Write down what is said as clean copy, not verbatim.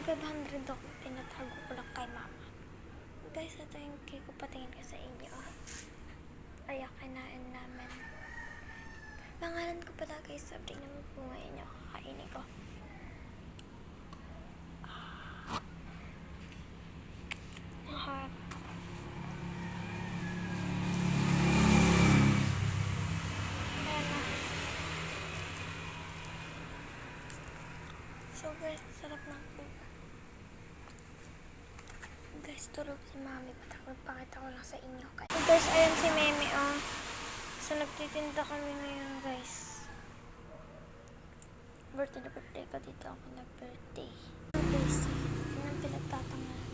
500 ako. Tinatago ko lang kay mama. Guys, ito yung cake ko. Patingin ko sa inyo. Ay, kinain namin. Pangalan ko pala guys. Sabi naman po ngayon yung kakainin ko. Mahal. So guys, sarap ng cake. Guys, tulog si mami. Pakita ko lang sa inyo. So guys, ayan si Meme, oh. So, nagtitinda kami ngayon, guys. Birthday ko dito ako nag-birthday. Guys, yun ang pinagtatangal